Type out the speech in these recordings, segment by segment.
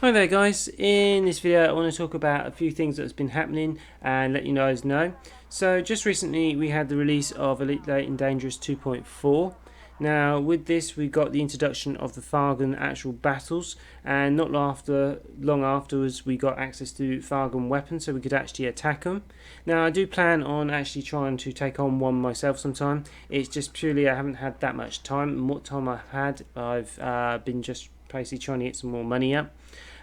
Hi there guys, in this video I want to talk about a few things that's been happening and let you guys know. So just recently we had the release of Elite Late and Dangerous 2.4. Now with this we got the introduction of the Thargon actual battles, and not long afterwards we got access to Thargon weapons so we could actually attack them. Now I do plan on actually trying to take on one myself sometime. It's just purely I haven't had that much time, and what time I've had I've been just basically trying to get some more money up.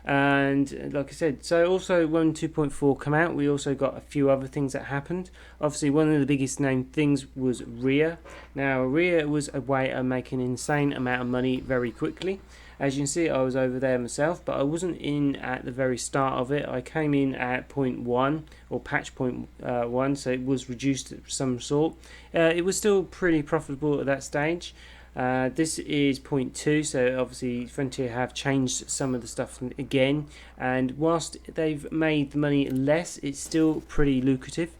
And like I said, so also when 2.4 come out, we also got a few other things that happened. Obviously one of the biggest named things was Rhea. Now Rhea was a way of making an insane amount of money very quickly. As you can see, I was over there myself, but I wasn't in at the very start of it. I came in at point 1 or patch point 1, so it was reduced of some sort. It was still pretty profitable at that stage. This is point 2, so obviously Frontier have changed some of the stuff again, and whilst they've made the money less, it's still pretty lucrative.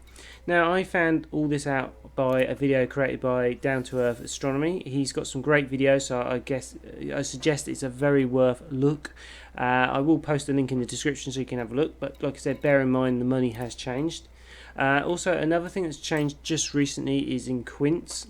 Now I found all this out by a video created by Down to Earth Astronomy. He's got some great videos, so I suggest it's a very worth look. I will post a link in the description so you can have a look, but like I said, bear in mind the money has changed. Also another thing that's changed just recently is in Quints.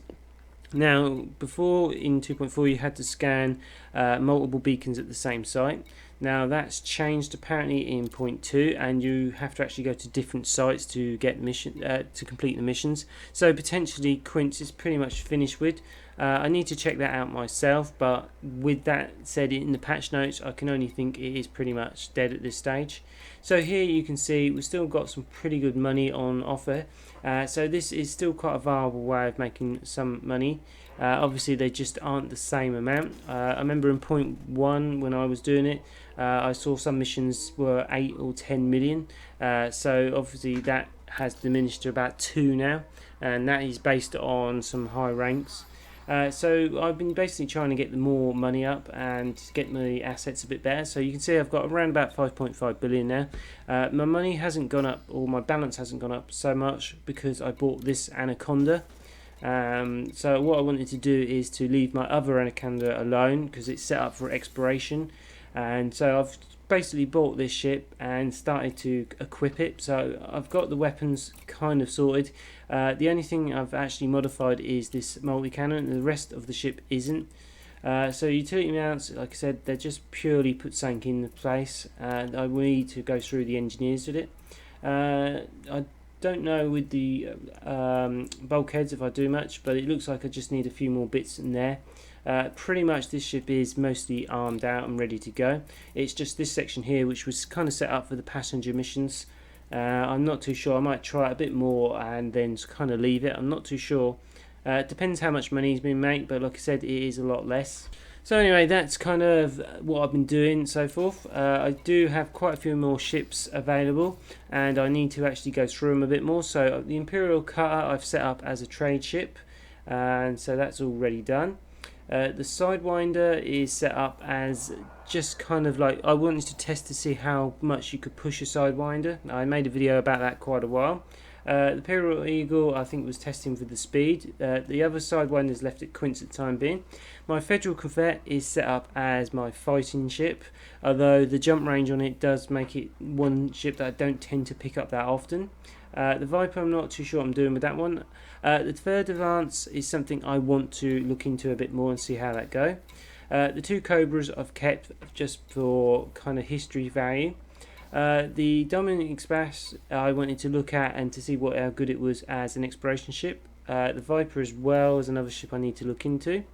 Now, before in 2.4 you had to scan multiple beacons at the same site. Now that's changed apparently in point 2, and you have to actually go to different sites to get to complete the missions. So potentially Quints is pretty much finished with. I need to check that out myself, but with that said, in the patch notes I can only think it is pretty much dead at this stage. So here you can see we've still got some pretty good money on offer. So this is still quite a viable way of making some money. Obviously they just aren't the same amount. I remember in point 1 when I was doing it, I saw some missions were 8 or 10 million. So obviously that has diminished to about 2 now, and that is based on some high ranks. So I've been basically trying to get the more money up and get my assets a bit better. So you can see I've got around about 5.5 billion now. My money hasn't gone up, or my balance hasn't gone up so much because I bought this Anaconda. So what I wanted to do is to leave my other Anaconda alone because it's set up for exploration, and so I've basically bought this ship and started to equip it. So I've got the weapons kind of sorted. The only thing I've actually modified is this multi-cannon, and the rest of the ship isn't. So utility mounts, like I said, they're just purely put something in the place, and I will need to go through the engineers with it. I don't know with the bulkheads if I do much, but it looks like I just need a few more bits in there. Pretty much this ship is mostly armed out and ready to go. It's just this section here which was kind of set up for the passenger missions. I'm not too sure. I might try it a bit more and then kind of leave it. I'm not too sure. It depends how much money has been made, but like I said, it is a lot less. So anyway, that's kind of what I've been doing and so forth. I do have quite a few more ships available, and I need to actually go through them a bit more. So the Imperial Cutter I've set up as a trade ship, and so that's already done. The Sidewinder is set up as just kind of like, I wanted to test to see how much you could push a Sidewinder. I made a video about that quite a while. The Imperial Eagle I think was testing for the speed. The other Sidewinder is left at Quints at the time being. My Federal Corvette is set up as my fighting ship, although the jump range on it does make it one ship that I don't tend to pick up that often. The Viper, I'm not too sure what I'm doing with that one. The third advance is something I want to look into a bit more and see how that go. The 2 Cobras I've kept just for kind of history value. The Dominant Express I wanted to look at and to see how good it was as an exploration ship. The Viper as well is another ship I need to look into.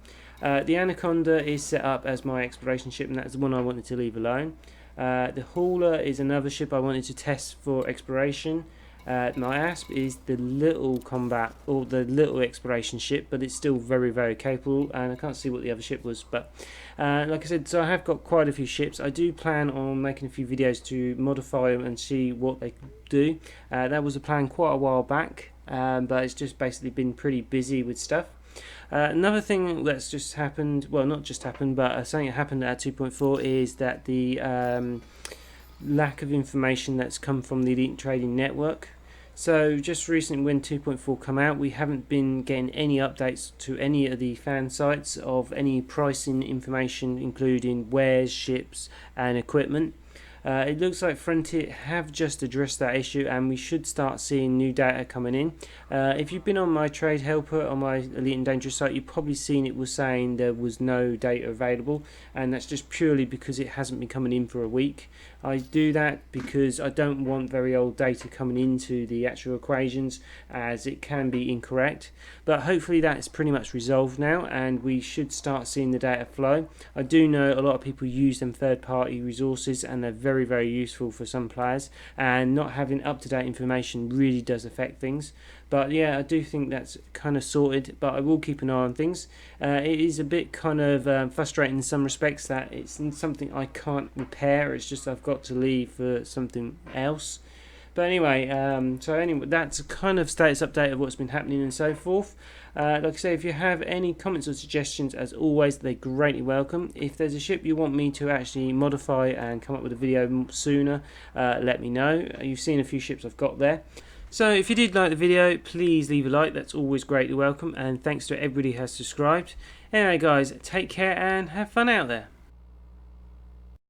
The Anaconda is set up as my exploration ship, and that's the one I wanted to leave alone. The Hauler is another ship I wanted to test for exploration. My Asp is the little combat or the little exploration ship, but it's still very, very capable, and I can't see what the other ship was, but like I said, so I have got quite a few ships. I do plan on making a few videos to modify them and see what they do. That was a plan quite a while back, but it's just basically been pretty busy with stuff. Another thing that's just happened, well not just happened, but something that happened at 2.4 is that the lack of information that's come from the Elite Trading Network. So just recently when 2.4 come out, we haven't been getting any updates to any of the fan sites of any pricing information, including wares, ships and equipment. It looks like Frontier have just addressed that issue, and we should start seeing new data coming in. If you've been on my trade helper on my Elite and Dangerous site, you've probably seen it was saying there was no data available, and that's just purely because it hasn't been coming in for a week. I do that because I don't want very old data coming into the actual equations, as it can be incorrect. But hopefully that's pretty much resolved now, and we should start seeing the data flow. I do know a lot of people use them third-party resources, and they're very, very useful for some players, and not having up-to-date information really does affect things. But yeah, I do think that's kind of sorted, but I will keep an eye on things. It is a bit kind of frustrating in some respects that it's something I can't repair. It's just I've got to leave for something else. But anyway, that's a kind of status update of what's been happening and so forth. Like I say, if you have any comments or suggestions, as always, they're greatly welcome. If there's a ship you want me to actually modify and come up with a video sooner, let me know. You've seen a few ships I've got there. So if you did like the video, please leave a like. That's always greatly welcome, and thanks to everybody who has subscribed. Anyway guys, take care and have fun out there.